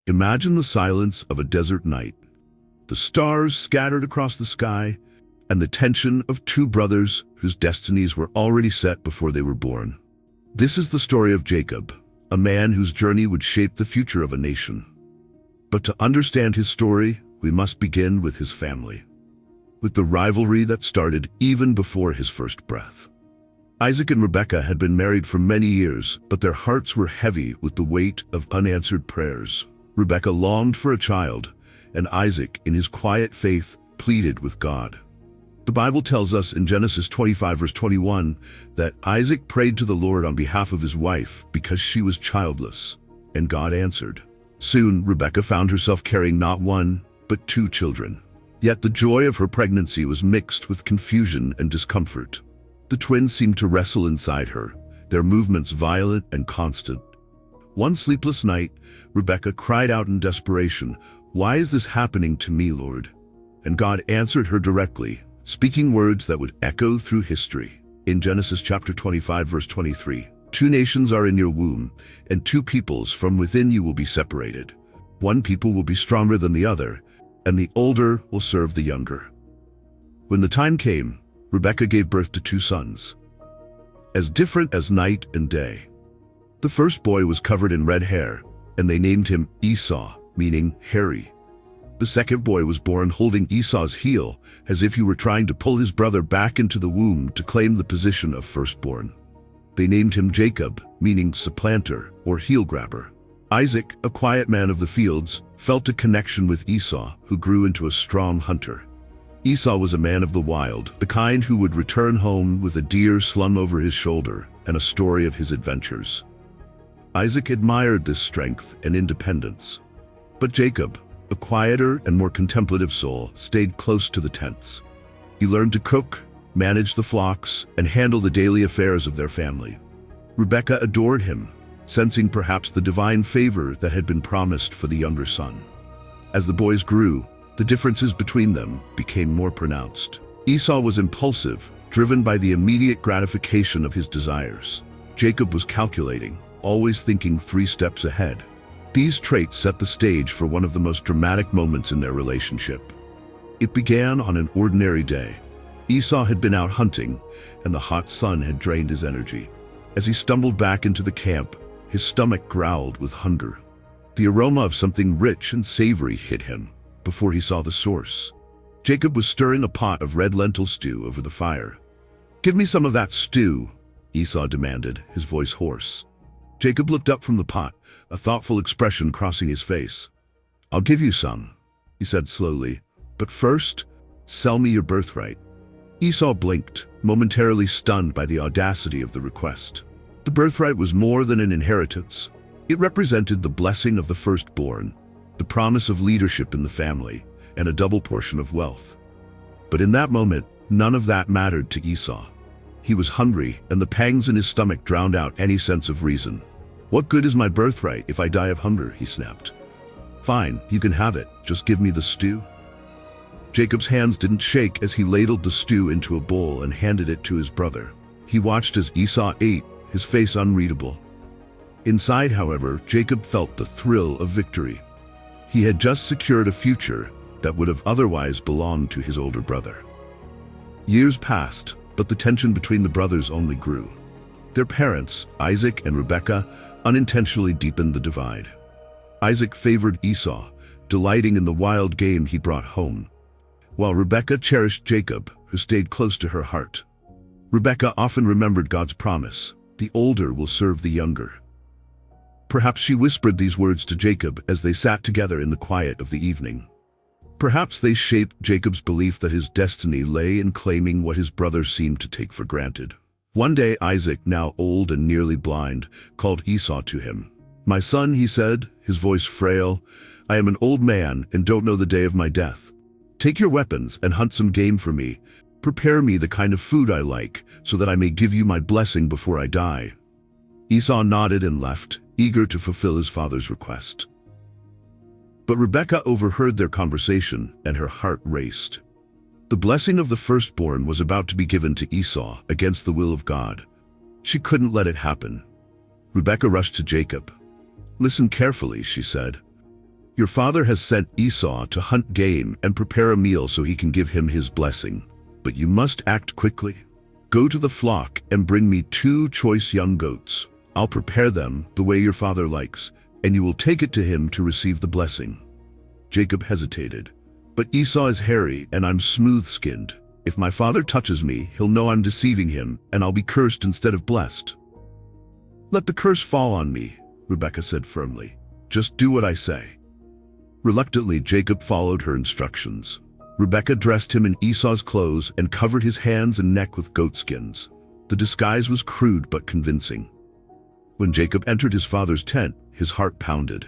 Imagine the silence of a desert night, the stars scattered across the sky, and the tension of two brothers whose destinies were already set before they were born. This is the story of Jacob, a man whose journey would shape the future of a nation. But to understand his story, we must begin with his family, with the rivalry that started even before his first breath. Isaac and Rebekah had been married for many years, but their hearts were heavy with the weight of unanswered prayers. Rebekah longed for a child, and Isaac, in his quiet faith, pleaded with God. The Bible tells us in Genesis 25 verse 21 that Isaac prayed to the Lord on behalf of his wife because she was childless, and God answered. Soon, Rebekah found herself carrying not one, but two children. Yet the joy of her pregnancy was mixed with confusion and discomfort. The twins seemed to wrestle inside her, their movements violent and constant. One sleepless night, Rebekah cried out in desperation, "Why is this happening to me, Lord?" And God answered her directly, speaking words that would echo through history. In Genesis chapter 25 verse 23, "Two nations are in your womb, and two peoples from within you will be separated. One people will be stronger than the other, and the older will serve the younger." When the time came, Rebekah gave birth to two sons, as different as night and day. The first boy was covered in red hair, and they named him Esau, meaning hairy. The second boy was born holding Esau's heel, as if he were trying to pull his brother back into the womb to claim the position of firstborn. They named him Jacob, meaning supplanter or heel grabber. Isaac, a quiet man of the fields, felt a connection with Esau, who grew into a strong hunter. Esau was a man of the wild, the kind who would return home with a deer slung over his shoulder and a story of his adventures. Isaac admired this strength and independence. But Jacob, a quieter and more contemplative soul, stayed close to the tents. He learned to cook, manage the flocks, and handle the daily affairs of their family. Rebekah adored him, sensing perhaps the divine favor that had been promised for the younger son. As the boys grew, the differences between them became more pronounced. Esau was impulsive, driven by the immediate gratification of his desires. Jacob was calculating, always thinking 3 steps ahead. These traits set the stage for one of the most dramatic moments in their relationship. It began on an ordinary day. Esau had been out hunting, and the hot sun had drained his energy. As he stumbled back into the camp, his stomach growled with hunger. The aroma of something rich and savory hit him before he saw the source. Jacob was stirring a pot of red lentil stew over the fire. "Give me some of that stew," Esau demanded, his voice hoarse. Jacob looked up from the pot, a thoughtful expression crossing his face. "I'll give you some," he said slowly, "but first, sell me your birthright." Esau blinked, momentarily stunned by the audacity of the request. The birthright was more than an inheritance. It represented the blessing of the firstborn, the promise of leadership in the family, and a double portion of wealth. But in that moment, none of that mattered to Esau. He was hungry, and the pangs in his stomach drowned out any sense of reason. "What good is my birthright if I die of hunger?" he snapped. "Fine, you can have it. Just give me the stew." Jacob's hands didn't shake as he ladled the stew into a bowl and handed it to his brother. He watched as Esau ate, his face unreadable. Inside, however, Jacob felt the thrill of victory. He had just secured a future that would have otherwise belonged to his older brother. Years passed, but the tension between the brothers only grew. Their parents, Isaac and Rebekah, unintentionally deepened the divide. Isaac favored Esau, delighting in the wild game he brought home, while Rebekah cherished Jacob, who stayed close to her heart. Rebekah often remembered God's promise, "The older will serve the younger." Perhaps she whispered these words to Jacob as they sat together in the quiet of the evening. Perhaps they shaped Jacob's belief that his destiny lay in claiming what his brother seemed to take for granted. One day Isaac, now old and nearly blind, called Esau to him. "My son," he said, his voice frail, "I am an old man and don't know the day of my death. Take your weapons and hunt some game for me. Prepare me the kind of food I like, so that I may give you my blessing before I die." Esau nodded and left, eager to fulfill his father's request. But Rebekah overheard their conversation, and her heart raced. The blessing of the firstborn was about to be given to Esau against the will of God. She couldn't let it happen. Rebekah rushed to Jacob. "Listen carefully," she said. Your father has sent Esau to hunt game and prepare a meal so he can give him his blessing. But you must act quickly. Go to the flock and bring me 2 choice young goats. I'll prepare them the way your father likes, and you will take it to him to receive the blessing." Jacob hesitated. "But Esau is hairy and I'm smooth-skinned. If my father touches me, he'll know I'm deceiving him, and I'll be cursed instead of blessed." "Let the curse fall on me," Rebekah said firmly. "Just do what I say." Reluctantly, Jacob followed her instructions. Rebekah dressed him in Esau's clothes and covered his hands and neck with goatskins. The disguise was crude but convincing. When Jacob entered his father's tent, his heart pounded.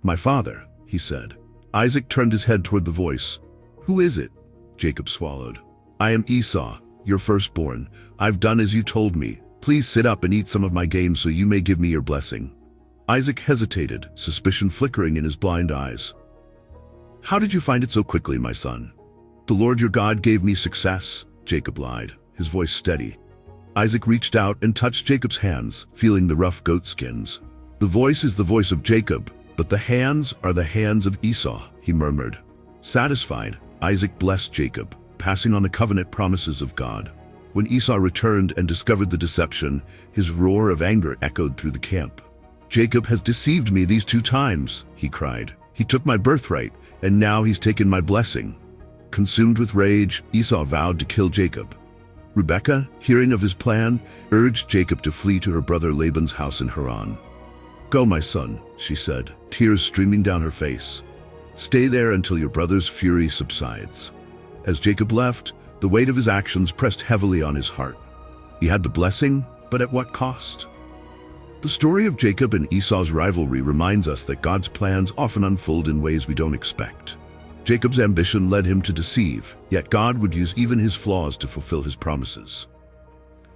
"My father," he said. Isaac turned his head toward the voice. "Who is it?" Jacob swallowed. "I am Esau, your firstborn. I've done as you told me. Please sit up and eat some of my game so you may give me your blessing." Isaac hesitated, suspicion flickering in his blind eyes. "How did you find it so quickly, my son?" "The Lord your God gave me success," Jacob lied, his voice steady. Isaac reached out and touched Jacob's hands, feeling the rough goatskins. "The voice is the voice of Jacob, but the hands are the hands of Esau," he murmured. Satisfied, Isaac blessed Jacob, passing on the covenant promises of God. When Esau returned and discovered the deception, his roar of anger echoed through the camp. "Jacob has deceived me these 2 times, he cried. "He took my birthright, and now he's taken my blessing." Consumed with rage, Esau vowed to kill Jacob. Rebekah, hearing of his plan, urged Jacob to flee to her brother Laban's house in Haran. "Go, my son," she said, tears streaming down her face. "Stay there until your brother's fury subsides." As Jacob left, the weight of his actions pressed heavily on his heart. He had the blessing, but at what cost? The story of Jacob and Esau's rivalry reminds us that God's plans often unfold in ways we don't expect. Jacob's ambition led him to deceive, yet God would use even his flaws to fulfill his promises.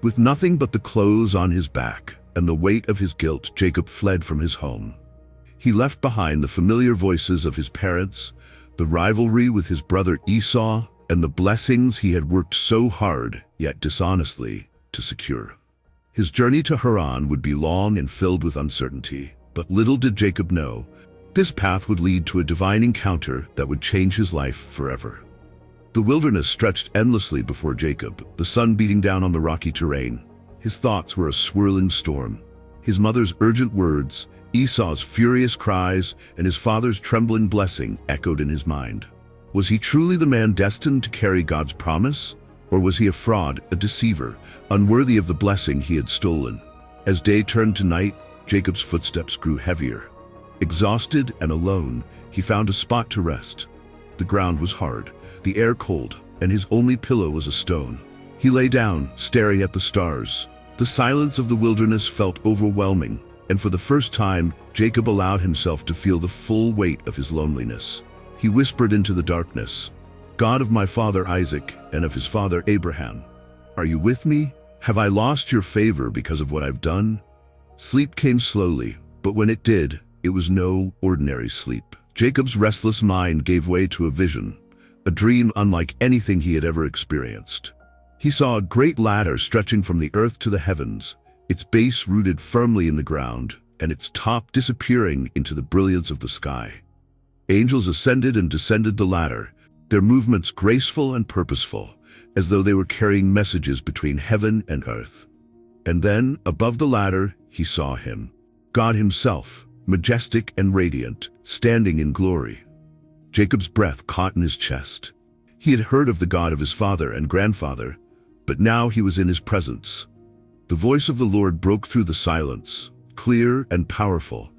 With nothing but the clothes on his back and the weight of his guilt, Jacob fled from his home. He left behind the familiar voices of his parents, the rivalry with his brother Esau, and the blessings he had worked so hard, yet dishonestly, to secure. His journey to Haran would be long and filled with uncertainty, but little did Jacob know, this path would lead to a divine encounter that would change his life forever. The wilderness stretched endlessly before Jacob, the sun beating down on the rocky terrain. His thoughts were a swirling storm. His mother's urgent words, Esau's furious cries, and his father's trembling blessing echoed in his mind. Was he truly the man destined to carry God's promise? Or was he a fraud, a deceiver, unworthy of the blessing he had stolen? As day turned to night, Jacob's footsteps grew heavier. Exhausted and alone, he found a spot to rest. The ground was hard, the air cold, and his only pillow was a stone. He lay down, staring at the stars. The silence of the wilderness felt overwhelming, and for the first time, Jacob allowed himself to feel the full weight of his loneliness. He whispered into the darkness, "God of my father Isaac and of his father Abraham, are you with me? Have I lost your favor because of what I've done?" Sleep came slowly, but when it did, it was no ordinary sleep. Jacob's restless mind gave way to a vision, a dream unlike anything he had ever experienced. He saw a great ladder stretching from the earth to the heavens, its base rooted firmly in the ground, and its top disappearing into the brilliance of the sky. Angels ascended and descended the ladder, their movements graceful and purposeful, as though they were carrying messages between heaven and earth. And then, above the ladder, he saw him, God himself, majestic and radiant, standing in glory. Jacob's breath caught in his chest. He had heard of the God of his father and grandfather, but now he was in his presence. The voice of the Lord broke through the silence, clear and powerful,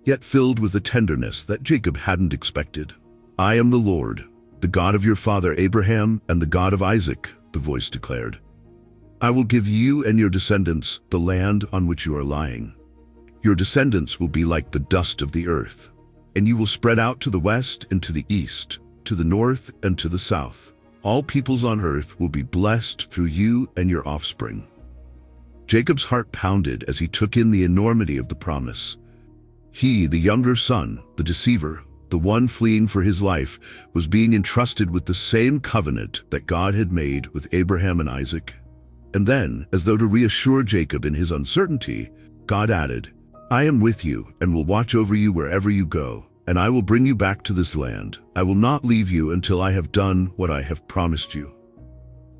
yet filled with a tenderness that Jacob hadn't expected. "I am the Lord, the God of your father Abraham and the God of Isaac," the voice declared. "I will give you and your descendants the land on which you are lying. Your descendants will be like the dust of the earth, and you will spread out to the west and to the east, to the north and to the south. All peoples on earth will be blessed through you and your offspring." Jacob's heart pounded as he took in the enormity of the promise. He, the younger son, the deceiver, the one fleeing for his life, was being entrusted with the same covenant that God had made with Abraham and Isaac. And then, as though to reassure Jacob in his uncertainty, God added, "I am with you and will watch over you wherever you go. and I will bring you back to this land. I will not leave you until I have done what I have promised you."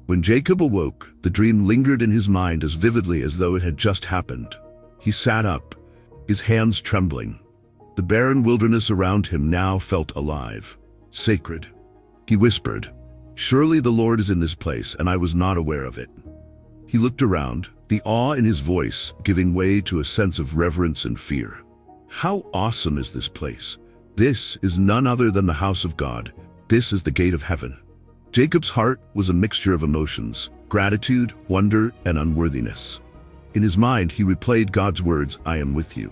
When Jacob awoke, the dream lingered in his mind as vividly as though it had just happened. He sat up, his hands trembling. The barren wilderness around him now felt alive, sacred. He whispered, "Surely the Lord is in this place, and I was not aware of it." He looked around, the awe in his voice giving way to a sense of reverence and fear. How awesome is this place! This is none other than the house of God. This is the gate of heaven. Jacob's heart was a mixture of emotions, gratitude, wonder, and unworthiness. In his mind, he replayed God's words, "I am with you."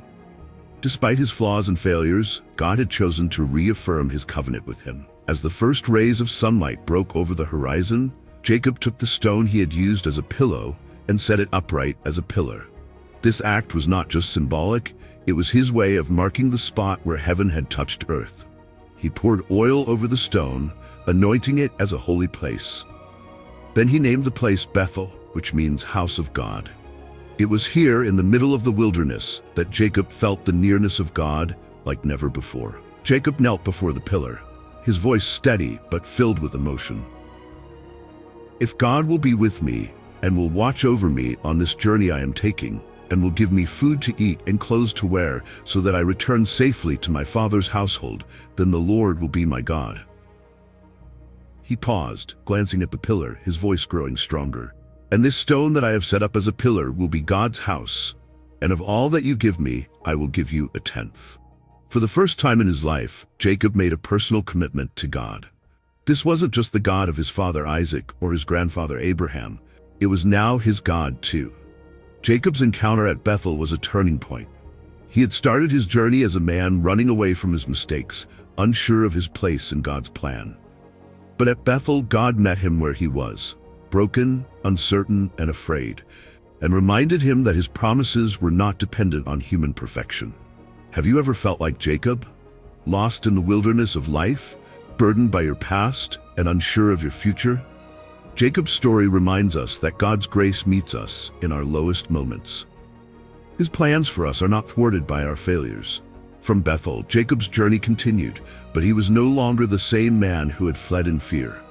Despite his flaws and failures, God had chosen to reaffirm his covenant with him. As the first rays of sunlight broke over the horizon, Jacob took the stone he had used as a pillow and set it upright as a pillar. This act was not just symbolic, it was his way of marking the spot where heaven had touched earth. He poured oil over the stone, anointing it as a holy place. Then he named the place Bethel, which means house of God. It was here in the middle of the wilderness that Jacob felt the nearness of God like never before. Jacob knelt before the pillar, his voice steady but filled with emotion. "If God will be with me and will watch over me on this journey I am taking, and will give me food to eat and clothes to wear so that I return safely to my father's household, then the Lord will be my God." He paused, glancing at the pillar, his voice growing stronger. "And this stone that I have set up as a pillar will be God's house, and of all that you give me, I will give you 1/10." For the first time in his life, Jacob made a personal commitment to God. This wasn't just the God of his father Isaac or his grandfather Abraham. It was now his God too. Jacob's encounter at Bethel was a turning point. He had started his journey as a man running away from his mistakes, unsure of his place in God's plan. But at Bethel, God met him where he was, broken, uncertain, and afraid, and reminded him that his promises were not dependent on human perfection. Have you ever felt like Jacob? Lost in the wilderness of life, burdened by your past, and unsure of your future? Jacob's story reminds us that God's grace meets us in our lowest moments. His plans for us are not thwarted by our failures. From Bethel, Jacob's journey continued, but he was no longer the same man who had fled in fear.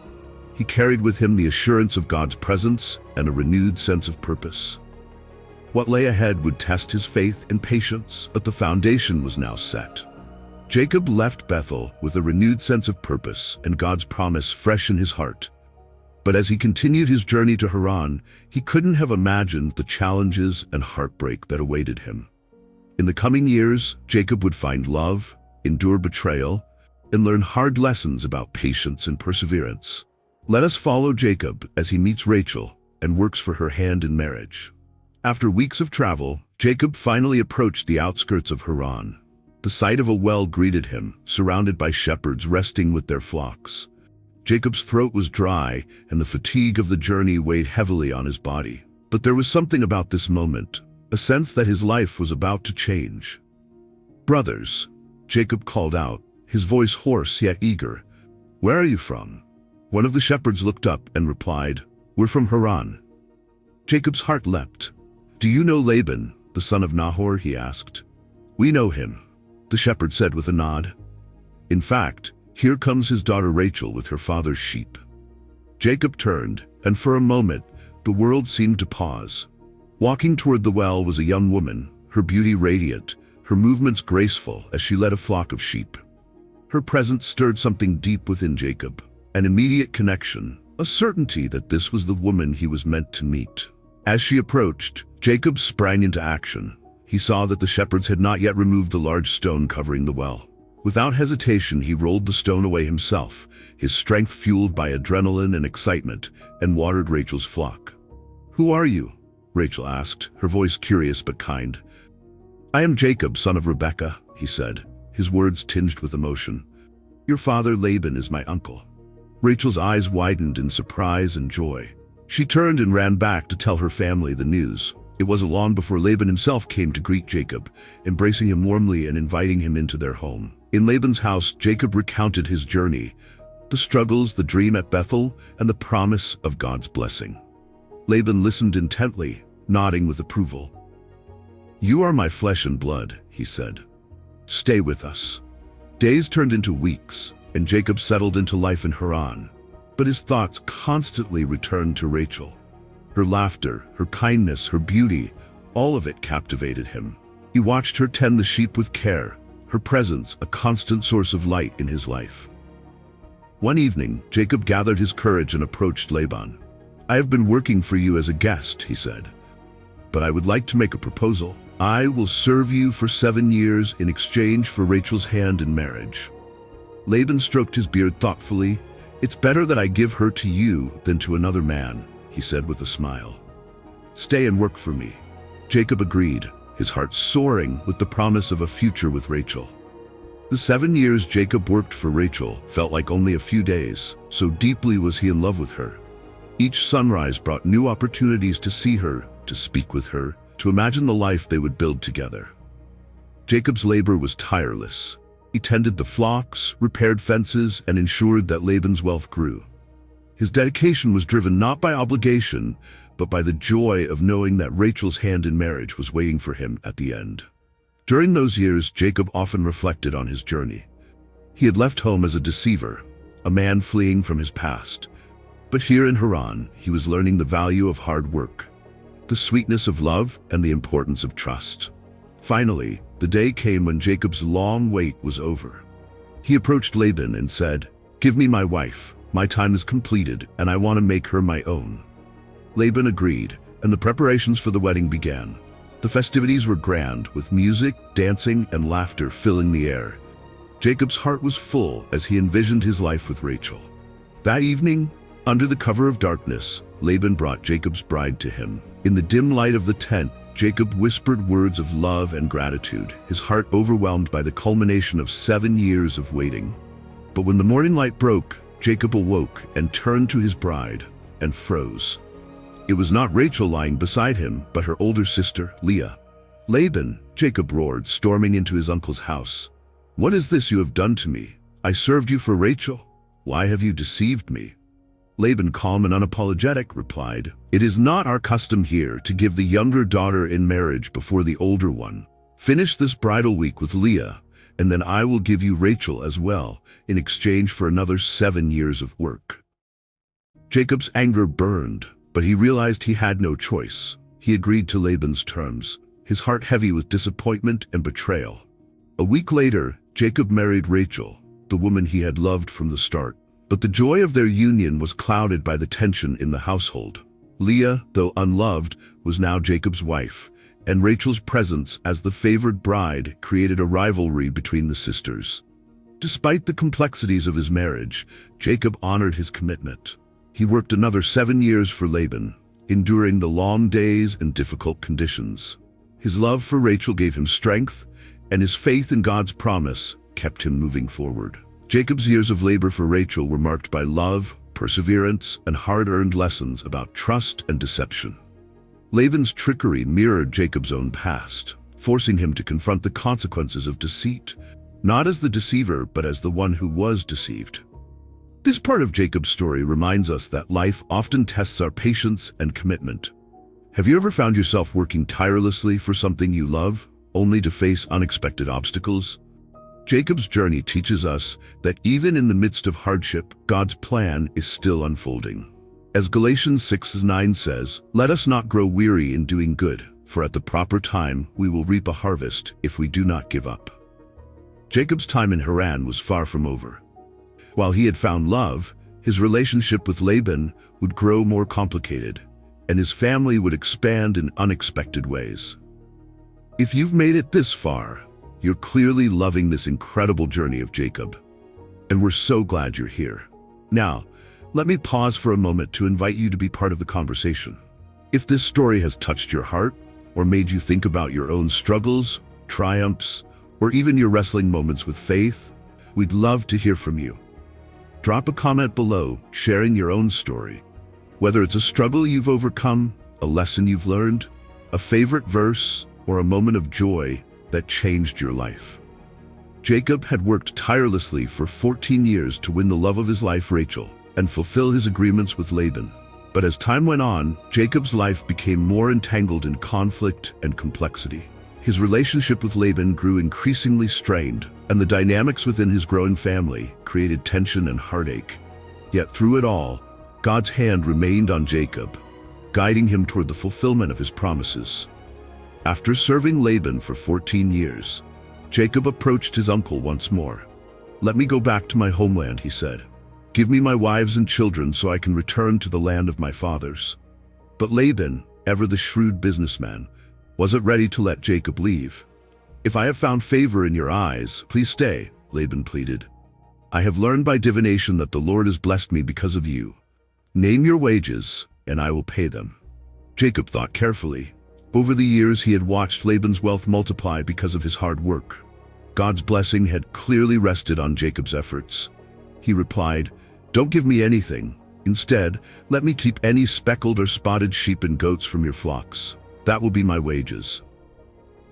He carried with him the assurance of God's presence and a renewed sense of purpose. What lay ahead would test his faith and patience, but the foundation was now set. Jacob left Bethel with a renewed sense of purpose and God's promise fresh in his heart. But as he continued his journey to Haran, he couldn't have imagined the challenges and heartbreak that awaited him. In the coming years, Jacob would find love, endure betrayal, and learn hard lessons about patience and perseverance. Let us follow Jacob as he meets Rachel and works for her hand in marriage. After weeks of travel, Jacob finally approached the outskirts of Haran. The sight of a well greeted him, surrounded by shepherds resting with their flocks. Jacob's throat was dry, and the fatigue of the journey weighed heavily on his body. But there was something about this moment, a sense that his life was about to change. "Brothers," Jacob called out, his voice hoarse yet eager. "Where are you from?" One of the shepherds looked up and replied, "We're from Haran." Jacob's heart leapt. "Do you know Laban, the son of Nahor?" he asked. "We know him," the shepherd said with a nod. "In fact, here comes his daughter Rachel with her father's sheep." Jacob turned, and for a moment, the world seemed to pause. Walking toward the well was a young woman, her beauty radiant, her movements graceful as she led a flock of sheep. Her presence stirred something deep within Jacob, an immediate connection, a certainty that this was the woman he was meant to meet. As she approached, Jacob sprang into action. He saw that the shepherds had not yet removed the large stone covering the well. Without hesitation, he rolled the stone away himself, his strength fueled by adrenaline and excitement, and watered Rachel's flock. "Who are you?" Rachel asked, her voice curious but kind. "I am Jacob, son of Rebekah," he said, his words tinged with emotion. "Your father Laban is my uncle." Rachel's eyes widened in surprise and joy. She turned and ran back to tell her family the news. It wasn't long before Laban himself came to greet Jacob, embracing him warmly and inviting him into their home. In Laban's house, Jacob recounted his journey, the struggles, the dream at Bethel, and the promise of God's blessing. Laban listened intently, nodding with approval. "You are my flesh and blood," he said. "Stay with us." Days turned into weeks, and Jacob settled into life in Haran. But his thoughts constantly returned to Rachel. Her laughter, her kindness, her beauty, all of it captivated him. He watched her tend the sheep with care, her presence a constant source of light in his life. One evening, Jacob gathered his courage and approached Laban. "I have been working for you as a guest," he said, "but I would like to make a proposal. I will serve you for 7 years in exchange for Rachel's hand in marriage." Laban stroked his beard thoughtfully. "It's better that I give her to you than to another man," he said with a smile. "Stay and work for me." Jacob agreed, his heart soaring with the promise of a future with Rachel. The 7 years Jacob worked for Rachel felt like only a few days, so deeply was he in love with her. Each sunrise brought new opportunities to see her, to speak with her, to imagine the life they would build together. Jacob's labor was tireless. He tended the flocks, repaired fences, and ensured that Laban's wealth grew. His dedication was driven not by obligation, but by the joy of knowing that Rachel's hand in marriage was waiting for him at the end. During those years, Jacob often reflected on his journey. He had left home as a deceiver, a man fleeing from his past. But here in Haran, he was learning the value of hard work, the sweetness of love, and the importance of trust. Finally, the day came when Jacob's long wait was over. He approached Laban and said, "Give me my wife. My time is completed, and I want to make her my own." Laban agreed, and the preparations for the wedding began. The festivities were grand, with music, dancing, and laughter filling the air. Jacob's heart was full as he envisioned his life with Rachel. That evening, under the cover of darkness, Laban brought Jacob's bride to him. In the dim light of the tent, Jacob whispered words of love and gratitude, his heart overwhelmed by the culmination of 7 years of waiting. But when the morning light broke, Jacob awoke and turned to his bride and froze. It was not Rachel lying beside him, but her older sister, Leah. "Laban," Jacob roared, storming into his uncle's house. "What is this you have done to me? I served you for Rachel. Why have you deceived me?" Laban, calm and unapologetic, replied, "It is not our custom here to give the younger daughter in marriage before the older one. Finish this bridal week with Leah, and then I will give you Rachel as well, in exchange for another 7 years of work." Jacob's anger burned, but he realized he had no choice. He agreed to Laban's terms, his heart heavy with disappointment and betrayal. A week later, Jacob married Rachel, the woman he had loved from the start. But the joy of their union was clouded by the tension in the household. Leah, though unloved, was now Jacob's wife, and Rachel's presence as the favored bride created a rivalry between the sisters. Despite the complexities of his marriage, Jacob honored his commitment. He worked another 7 years for Laban, enduring the long days and difficult conditions. His love for Rachel gave him strength, and his faith in God's promise kept him moving forward. Jacob's years of labor for Rachel were marked by love, perseverance, and hard-earned lessons about trust and deception. Laban's trickery mirrored Jacob's own past, forcing him to confront the consequences of deceit, not as the deceiver, but as the one who was deceived. This part of Jacob's story reminds us that life often tests our patience and commitment. Have you ever found yourself working tirelessly for something you love, only to face unexpected obstacles? Jacob's journey teaches us that even in the midst of hardship, God's plan is still unfolding. As Galatians 6:9 says, "Let us not grow weary in doing good, for at the proper time we will reap a harvest if we do not give up." Jacob's time in Haran was far from over. While he had found love, his relationship with Laban would grow more complicated, and his family would expand in unexpected ways. If you've made it this far, you're clearly loving this incredible journey of Jacob, and we're so glad you're here. Now, let me pause for a moment to invite you to be part of the conversation. If this story has touched your heart, or made you think about your own struggles, triumphs, or even your wrestling moments with faith, we'd love to hear from you. Drop a comment below, sharing your own story. Whether it's a struggle you've overcome, a lesson you've learned, a favorite verse, or a moment of joy that changed your life. Jacob had worked tirelessly for 14 years to win the love of his life, Rachel, and fulfill his agreements with Laban. But as time went on, Jacob's life became more entangled in conflict and complexity. His relationship with Laban grew increasingly strained, and the dynamics within his growing family created tension and heartache. Yet through it all, God's hand remained on Jacob, guiding him toward the fulfillment of his promises. After serving Laban for 14 years, Jacob approached his uncle once more. "Let me go back to my homeland," he said. "Give me my wives and children so I can return to the land of my fathers." But Laban, ever the shrewd businessman, wasn't ready to let Jacob leave. "If I have found favor in your eyes, please stay," Laban pleaded. "I have learned by divination that the Lord has blessed me because of you. Name your wages, and I will pay them." Jacob thought carefully. Over the years, he had watched Laban's wealth multiply because of his hard work. God's blessing had clearly rested on Jacob's efforts. He replied, "Don't give me anything. Instead, let me keep any speckled or spotted sheep and goats from your flocks. That will be my wages."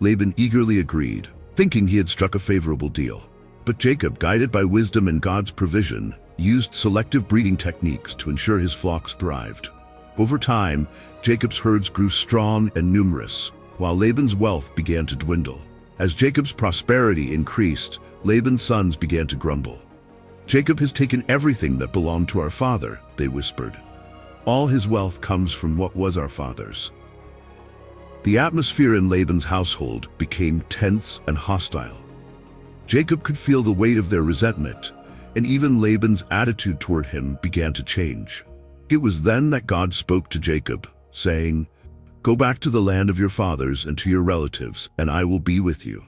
Laban eagerly agreed, thinking he had struck a favorable deal. But Jacob, guided by wisdom and God's provision, used selective breeding techniques to ensure his flocks thrived. Over time, Jacob's herds grew strong and numerous, while Laban's wealth began to dwindle. As Jacob's prosperity increased, Laban's sons began to grumble. "Jacob has taken everything that belonged to our father," they whispered. "All his wealth comes from what was our father's." The atmosphere in Laban's household became tense and hostile. Jacob could feel the weight of their resentment, and even Laban's attitude toward him began to change. It was then that God spoke to Jacob, saying, "Go back to the land of your fathers and to your relatives, and I will be with you."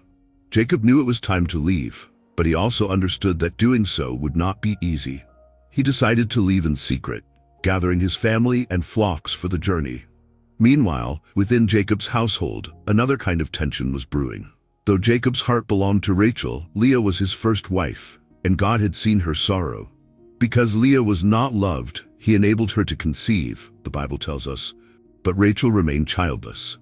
Jacob knew it was time to leave, but he also understood that doing so would not be easy. He decided to leave in secret, gathering his family and flocks for the journey. Meanwhile, within Jacob's household, another kind of tension was brewing. Though Jacob's heart belonged to Rachel, Leah was his first wife, and God had seen her sorrow. Because Leah was not loved, he enabled her to conceive, the Bible tells us, but Rachel remained childless.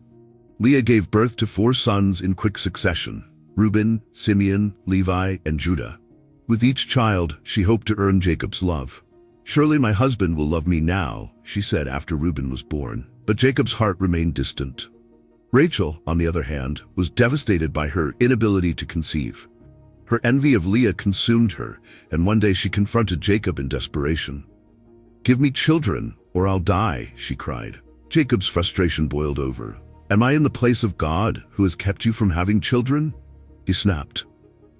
Leah gave birth to 4 sons in quick succession: Reuben, Simeon, Levi, and Judah. With each child, she hoped to earn Jacob's love. "Surely my husband will love me now," she said after Reuben was born. But Jacob's heart remained distant. Rachel, on the other hand, was devastated by her inability to conceive. Her envy of Leah consumed her, and one day she confronted Jacob in desperation. "Give me children, or I'll die," she cried. Jacob's frustration boiled over. "Am I in the place of God, who has kept you from having children?" he snapped.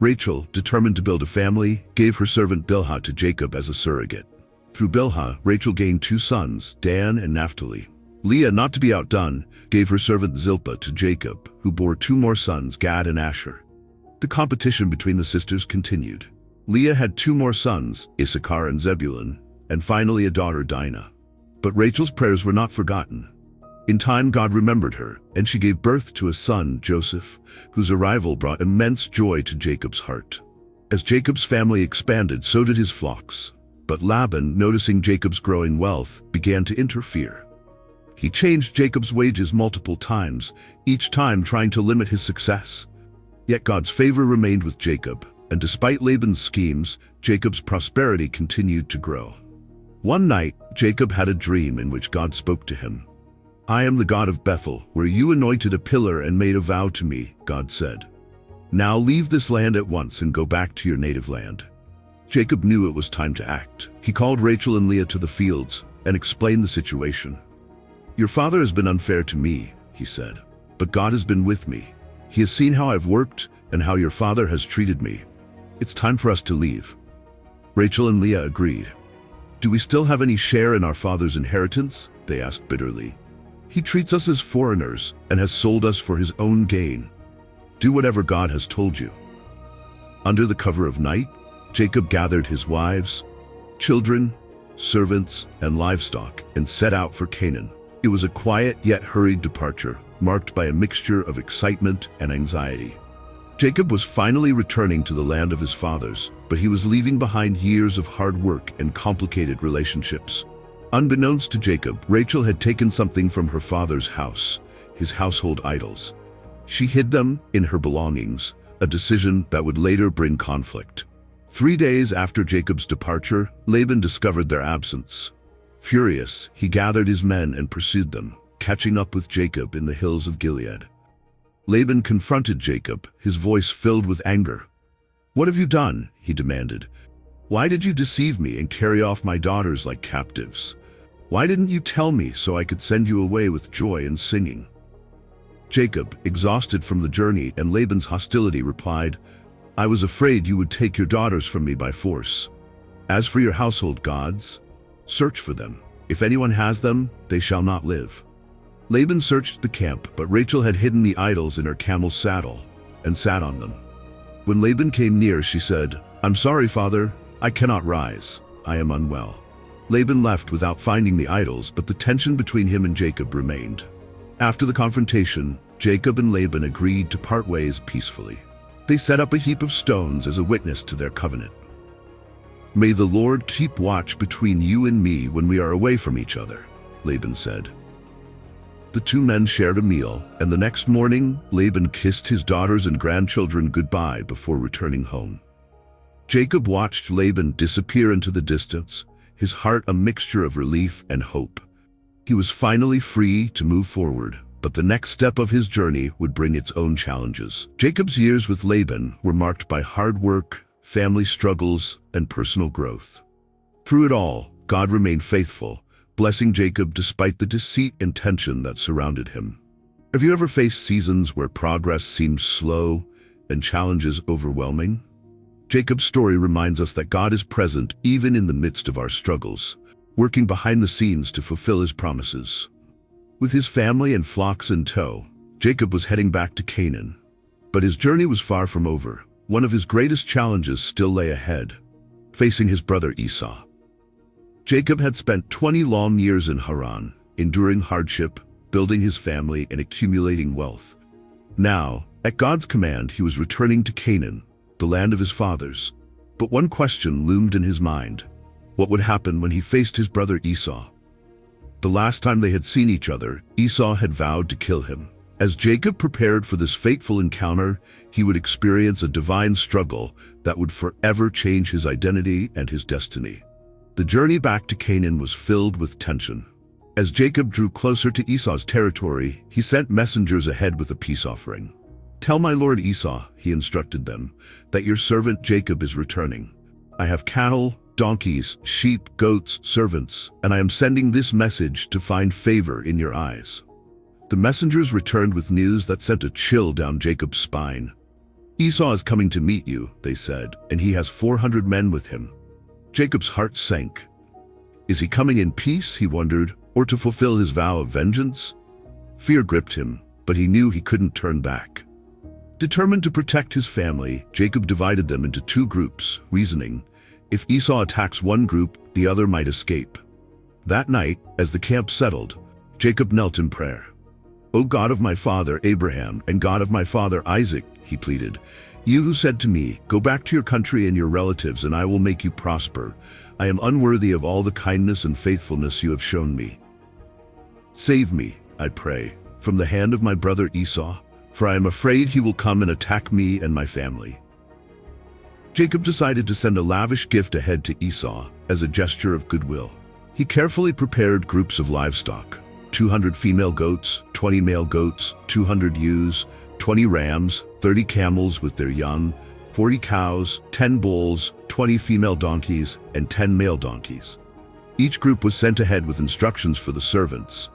Rachel, determined to build a family, gave her servant Bilhah to Jacob as a surrogate. Through Bilhah, Rachel gained 2 sons, Dan and Naphtali. Leah, not to be outdone, gave her servant Zilpah to Jacob, who bore 2 more sons, Gad and Asher. The competition between the sisters continued. Leah had 2 more sons, Issachar and Zebulun, and finally a daughter, Dinah. But Rachel's prayers were not forgotten. In time, God remembered her, and she gave birth to a son, Joseph, whose arrival brought immense joy to Jacob's heart. As Jacob's family expanded, so did his flocks. But Laban, noticing Jacob's growing wealth, began to interfere. He changed Jacob's wages multiple times, each time trying to limit his success. Yet God's favor remained with Jacob, and despite Laban's schemes, Jacob's prosperity continued to grow. One night, Jacob had a dream in which God spoke to him. "I am the God of Bethel, where you anointed a pillar and made a vow to me," God said. "Now leave this land at once and go back to your native land." Jacob knew it was time to act. He called Rachel and Leah to the fields and explained the situation. "Your father has been unfair to me," he said, "but God has been with me. He has seen how I've worked and how your father has treated me. It's time for us to leave." Rachel and Leah agreed. "Do we still have any share in our father's inheritance?" they asked bitterly. "He treats us as foreigners and has sold us for his own gain. Do whatever God has told you." Under the cover of night, Jacob gathered his wives, children, servants, and livestock and set out for Canaan. It was a quiet yet hurried departure, marked by a mixture of excitement and anxiety. Jacob was finally returning to the land of his fathers, but he was leaving behind years of hard work and complicated relationships. Unbeknownst to Jacob, Rachel had taken something from her father's house, his household idols. She hid them in her belongings, a decision that would later bring conflict. 3 days after Jacob's departure, Laban discovered their absence. Furious, he gathered his men and pursued them, catching up with Jacob in the hills of Gilead. Laban confronted Jacob, his voice filled with anger. "What have you done?" he demanded. "Why did you deceive me and carry off my daughters like captives? Why didn't you tell me so I could send you away with joy and singing?" Jacob, exhausted from the journey and Laban's hostility, replied, "I was afraid you would take your daughters from me by force. As for your household gods, search for them. If anyone has them, they shall not live." Laban searched the camp, but Rachel had hidden the idols in her camel's saddle and sat on them. When Laban came near, she said, "I'm sorry, father, I cannot rise. I am unwell." Laban left without finding the idols, but the tension between him and Jacob remained. After the confrontation, Jacob and Laban agreed to part ways peacefully. They set up a heap of stones as a witness to their covenant. "May the Lord keep watch between you and me when we are away from each other," Laban said. The two men shared a meal, and the next morning, Laban kissed his daughters and grandchildren goodbye before returning home. Jacob watched Laban disappear into the distance, his heart a mixture of relief and hope. He was finally free to move forward, but the next step of his journey would bring its own challenges. Jacob's years with Laban were marked by hard work, family struggles, and personal growth. Through it all, God remained faithful, blessing Jacob despite the deceit and tension that surrounded him. Have you ever faced seasons where progress seems slow and challenges overwhelming? Jacob's story reminds us that God is present even in the midst of our struggles, working behind the scenes to fulfill his promises. With his family and flocks in tow, Jacob was heading back to Canaan. But his journey was far from over. One of his greatest challenges still lay ahead, facing his brother Esau. Jacob had spent 20 long years in Haran, enduring hardship, building his family, and accumulating wealth. Now, at God's command, he was returning to Canaan, the land of his fathers. But one question loomed in his mind. What would happen when he faced his brother Esau? The last time they had seen each other, Esau had vowed to kill him. As Jacob prepared for this fateful encounter, he would experience a divine struggle that would forever change his identity and his destiny. The journey back to Canaan was filled with tension. As Jacob drew closer to Esau's territory, he sent messengers ahead with a peace offering. "Tell my lord Esau," he instructed them, "that your servant Jacob is returning. I have cattle, donkeys, sheep, goats, servants, and I am sending this message to find favor in your eyes." The messengers returned with news that sent a chill down Jacob's spine. "Esau is coming to meet you," they said, "and he has 400 men with him." Jacob's heart sank. Is he coming in peace, he wondered, or to fulfill his vow of vengeance? Fear gripped him, but he knew he couldn't turn back. Determined to protect his family, Jacob divided them into two groups, reasoning, if Esau attacks one group, the other might escape. That night, as the camp settled, Jacob knelt in prayer. "O God of my father Abraham and God of my father Isaac," he pleaded, "you who said to me, 'Go back to your country and your relatives, and I will make you prosper,' I am unworthy of all the kindness and faithfulness you have shown me. Save me, I pray, from the hand of my brother Esau, for I am afraid he will come and attack me and my family." Jacob decided to send a lavish gift ahead to Esau as a gesture of goodwill. He carefully prepared groups of livestock: 200 female goats, 20 male goats, 200 ewes, 20 rams, 30 camels with their young, 40 cows, 10 bulls, 20 female donkeys, and 10 male donkeys. Each group was sent ahead with instructions for the servants.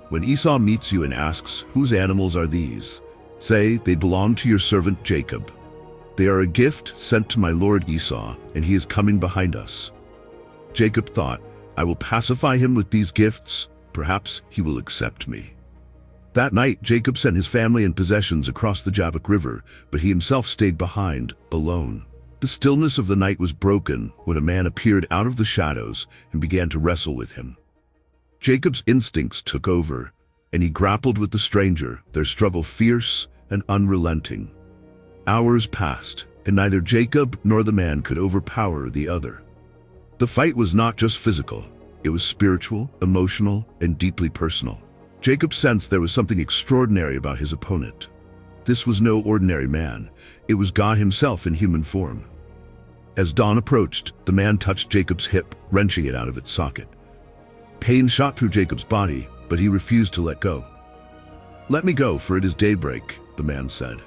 When Esau meets you and asks, "Whose animals are these?" say, "They belong to your servant Jacob. They are a gift sent to my lord Esau, and he is coming behind us." Jacob thought, "I will pacify him with these gifts. Perhaps he will accept me." That night, Jacob sent his family and possessions across the Jabob River, but he himself stayed behind, alone. The stillness of the night was broken when a man appeared out of the shadows and began to wrestle with him. Jacob's instincts took over, and he grappled with the stranger, their struggle fierce and unrelenting. Hours passed, and neither Jacob nor the man could overpower the other. The fight was not just physical. It was spiritual, emotional, and deeply personal. Jacob sensed there was something extraordinary about his opponent. This was no ordinary man. It was God himself in human form. As dawn approached, the man touched Jacob's hip, wrenching it out of its socket. Pain shot through Jacob's body, but he refused to let go. "Let me go, for it is daybreak," the man said.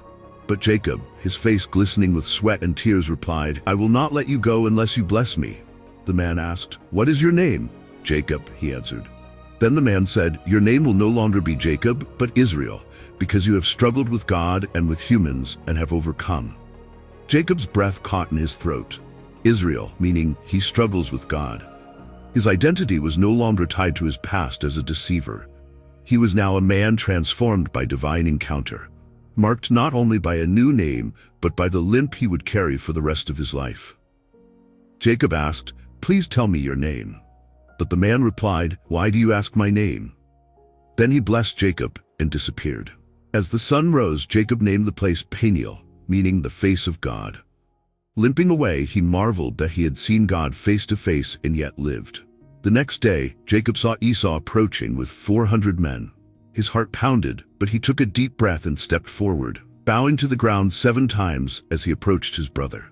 But Jacob, his face glistening with sweat and tears, replied, "I will not let you go unless you bless me." The man asked, "What is your name?" "Jacob," he answered. Then the man said, "Your name will no longer be Jacob, but Israel, because you have struggled with God and with humans and have overcome." Jacob's breath caught in his throat. Israel, meaning he struggles with God. His identity was no longer tied to his past as a deceiver. He was now a man transformed by divine encounter, marked not only by a new name, but by the limp he would carry for the rest of his life. Jacob asked, "Please tell me your name." But the man replied, "Why do you ask my name?" Then he blessed Jacob and disappeared. As the sun rose, Jacob named the place Peniel, meaning the face of God. Limping away, he marveled that he had seen God face to face and yet lived. The next day, Jacob saw Esau approaching with 400 men. His heart pounded, but he took a deep breath and stepped forward, bowing to the ground 7 times as he approached his brother.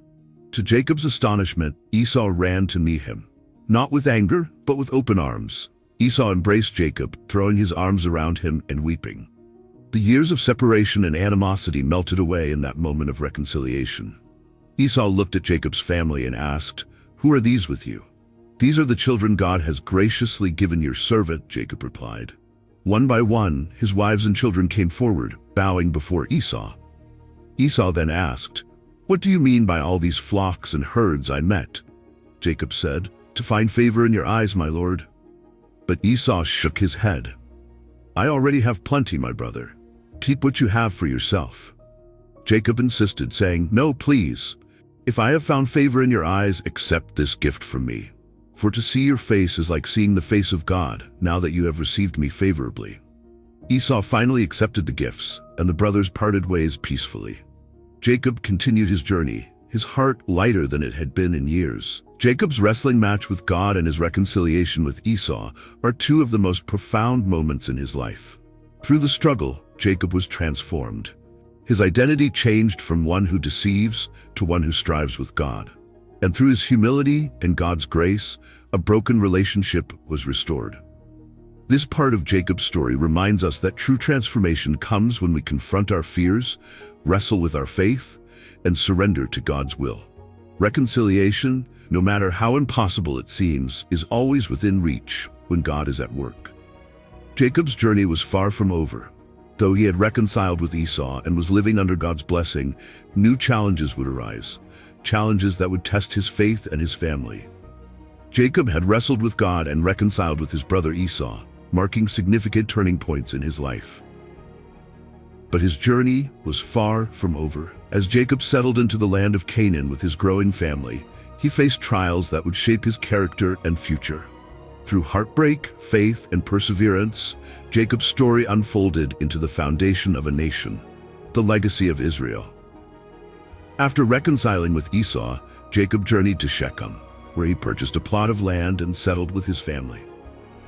To Jacob's astonishment, Esau ran to meet him. Not with anger, but with open arms. Esau embraced Jacob, throwing his arms around him and weeping. The years of separation and animosity melted away in that moment of reconciliation. Esau looked at Jacob's family and asked, "Who are these with you?" "These are the children God has graciously given your servant," Jacob replied. One by one, his wives and children came forward, bowing before Esau. Esau then asked, "What do you mean by all these flocks and herds I met?" Jacob said, "To find favor in your eyes, my lord." But Esau shook his head. "I already have plenty, my brother. Keep what you have for yourself." Jacob insisted, saying, "No, please. If I have found favor in your eyes, accept this gift from me. For to see your face is like seeing the face of God, now that you have received me favorably." Esau finally accepted the gifts, and the brothers parted ways peacefully. Jacob continued his journey, his heart lighter than it had been in years. Jacob's wrestling match with God and his reconciliation with Esau are 2 of the most profound moments in his life. Through the struggle, Jacob was transformed. His identity changed from one who deceives to one who strives with God. And through his humility and God's grace, a broken relationship was restored. This part of Jacob's story reminds us that true transformation comes when we confront our fears, wrestle with our faith, and surrender to God's will. Reconciliation, no matter how impossible it seems, is always within reach when God is at work. Jacob's journey was far from over. Though he had reconciled with Esau and was living under God's blessing, new challenges would arise, challenges that would test his faith and his family. Jacob had wrestled with God and reconciled with his brother Esau, marking significant turning points in his life. But his journey was far from over. As Jacob settled into the land of Canaan with his growing family, he faced trials that would shape his character and future. Through heartbreak, faith, and perseverance, Jacob's story unfolded into the foundation of a nation, the legacy of Israel. After reconciling with Esau, Jacob journeyed to Shechem, where he purchased a plot of land and settled with his family.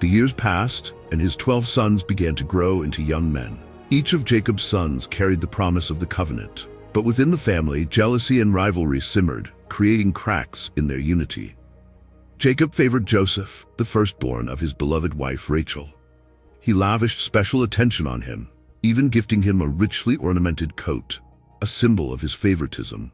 The years passed, and his 12 sons began to grow into young men. Each of Jacob's sons carried the promise of the covenant, but within the family, jealousy and rivalry simmered, creating cracks in their unity. Jacob favored Joseph, the firstborn of his beloved wife Rachel. He lavished special attention on him, even gifting him a richly ornamented coat, a symbol of his favoritism.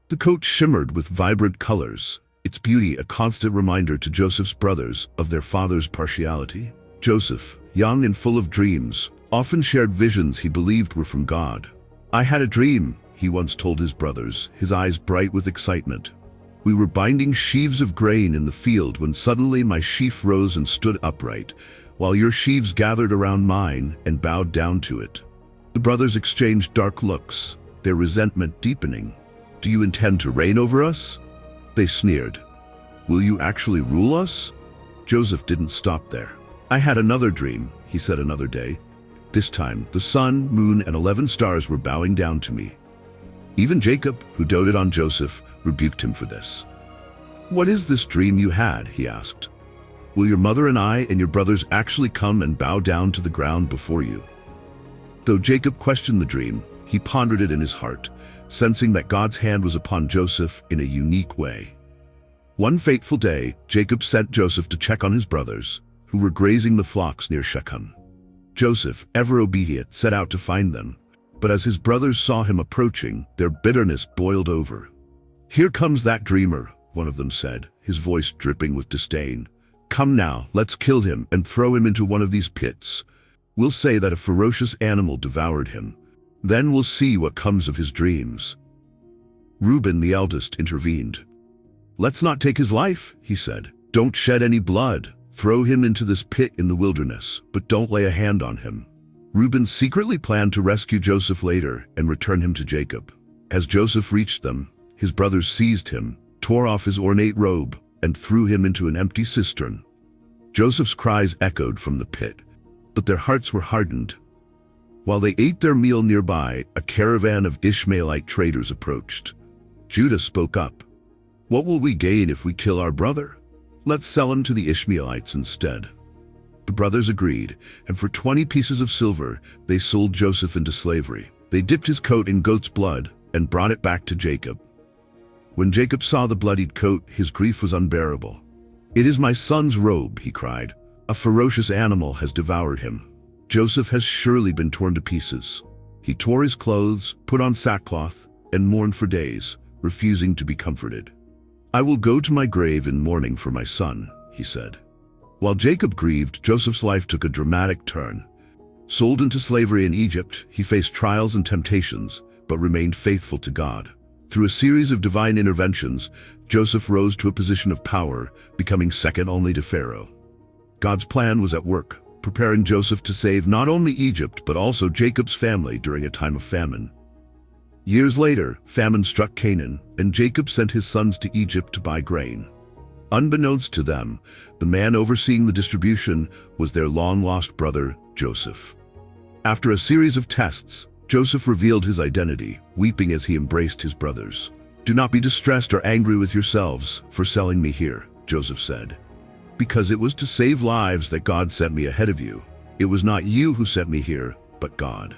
The coat shimmered with vibrant colors, its beauty a constant reminder to Joseph's brothers of their father's partiality. Joseph, young and full of dreams, often shared visions he believed were from God. "I had a dream," he once told his brothers, his eyes bright with excitement. "We were binding sheaves of grain in the field when suddenly my sheaf rose and stood upright, while your sheaves gathered around mine and bowed down to it." The brothers exchanged dark looks, their resentment deepening. "Do you intend to reign over us?" they sneered. "Will you actually rule us?" Joseph didn't stop there. "I had another dream," he said another day. "This time, the sun, moon, and 11 stars were bowing down to me." Even Jacob, who doted on Joseph, rebuked him for this. "What is this dream you had?" he asked. "Will your mother and I and your brothers actually come and bow down to the ground before you?" Though Jacob questioned the dream, he pondered it in his heart, sensing that God's hand was upon Joseph in a unique way. One fateful day, Jacob sent Joseph to check on his brothers, who were grazing the flocks near Shechem. Joseph, ever obedient, set out to find them. But as his brothers saw him approaching, their bitterness boiled over. "Here comes that dreamer," one of them said, his voice dripping with disdain. "Come now, let's kill him and throw him into one of these pits. We'll say that a ferocious animal devoured him. Then we'll see what comes of his dreams." Reuben, the eldest, intervened. "Let's not take his life," he said. "Don't shed any blood. Throw him into this pit in the wilderness, but don't lay a hand on him." Reuben secretly planned to rescue Joseph later and return him to Jacob. As Joseph reached them, his brothers seized him, tore off his ornate robe, and threw him into an empty cistern. Joseph's cries echoed from the pit, but their hearts were hardened. While they ate their meal nearby, a caravan of Ishmaelite traders approached. Judah spoke up. "What will we gain if we kill our brother? Let's sell him to the Ishmaelites instead." The brothers agreed, and for 20 pieces of silver, they sold Joseph into slavery. They dipped his coat in goat's blood and brought it back to Jacob. When Jacob saw the bloodied coat, his grief was unbearable. "It is my son's robe," he cried. "A ferocious animal has devoured him. Joseph has surely been torn to pieces." He tore his clothes, put on sackcloth, and mourned for days, refusing to be comforted. "I will go to my grave in mourning for my son," he said. While Jacob grieved, Joseph's life took a dramatic turn. Sold into slavery in Egypt, he faced trials and temptations, but remained faithful to God. Through a series of divine interventions, Joseph rose to a position of power, becoming second only to Pharaoh. God's plan was at work, preparing Joseph to save not only Egypt but also Jacob's family during a time of famine. Years later, famine struck Canaan, and Jacob sent his sons to Egypt to buy grain. Unbeknownst to them, the man overseeing the distribution was their long-lost brother, Joseph. After a series of tests, Joseph revealed his identity, weeping as he embraced his brothers. "Do not be distressed or angry with yourselves for selling me here," Joseph said, "because it was to save lives that God sent me ahead of you. It was not you who sent me here, but God."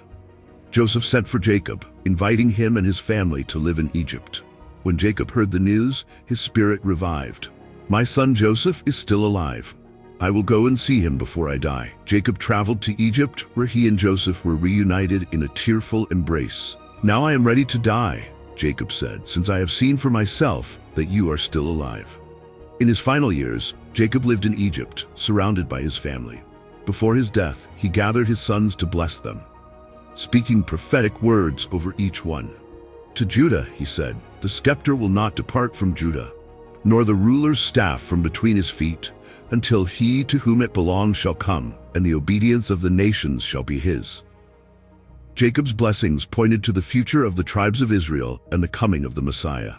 Joseph sent for Jacob, inviting him and his family to live in Egypt. When Jacob heard the news, his spirit revived. "My son Joseph is still alive. I will go and see him before I die." Jacob traveled to Egypt, where he and Joseph were reunited in a tearful embrace. "Now I am ready to die," Jacob said, "since I have seen for myself that you are still alive." In his final years, Jacob lived in Egypt, surrounded by his family. Before his death, he gathered his sons to bless them, speaking prophetic words over each one. To Judah, he said, "The scepter will not depart from Judah, nor the ruler's staff from between his feet, until he to whom it belongs shall come, and the obedience of the nations shall be his." Jacob's blessings pointed to the future of the tribes of Israel and the coming of the Messiah.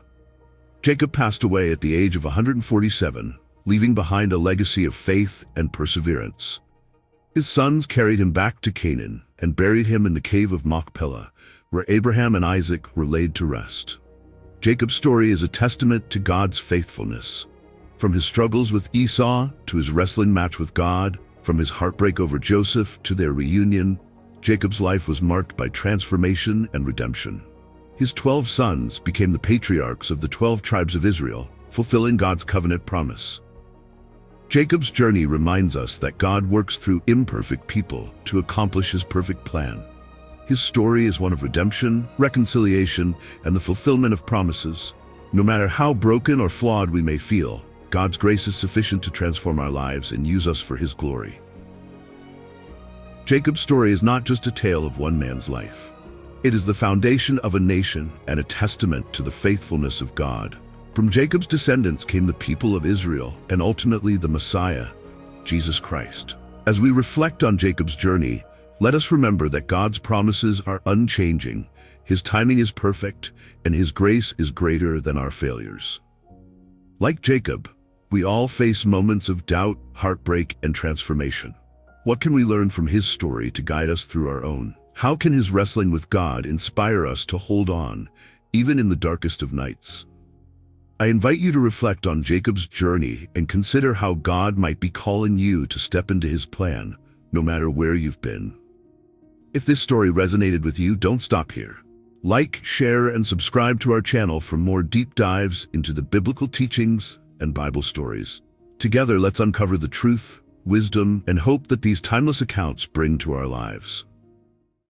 Jacob passed away at the age of 147, leaving behind a legacy of faith and perseverance. His sons carried him back to Canaan and buried him in the cave of Machpelah, where Abraham and Isaac were laid to rest. Jacob's story is a testament to God's faithfulness. From his struggles with Esau to his wrestling match with God, from his heartbreak over Joseph to their reunion, Jacob's life was marked by transformation and redemption. His 12 sons became the patriarchs of the 12 tribes of Israel, fulfilling God's covenant promise. Jacob's journey reminds us that God works through imperfect people to accomplish his perfect plan. His story is one of redemption, reconciliation, and the fulfillment of promises. No matter how broken or flawed we may feel, God's grace is sufficient to transform our lives and use us for his glory. Jacob's story is not just a tale of one man's life. It is the foundation of a nation and a testament to the faithfulness of God. From Jacob's descendants came the people of Israel and ultimately the Messiah, Jesus Christ. As we reflect on Jacob's journey, let us remember that God's promises are unchanging, his timing is perfect, and his grace is greater than our failures. Like Jacob, we all face moments of doubt, heartbreak, and transformation. What can we learn from his story to guide us through our own? How can his wrestling with God inspire us to hold on, even in the darkest of nights? I invite you to reflect on Jacob's journey and consider how God might be calling you to step into his plan, no matter where you've been. If this story resonated with you, don't stop here. Like, share, and subscribe to our channel for more deep dives into the biblical teachings and Bible stories. Together, let's uncover the truth, wisdom, and hope that these timeless accounts bring to our lives.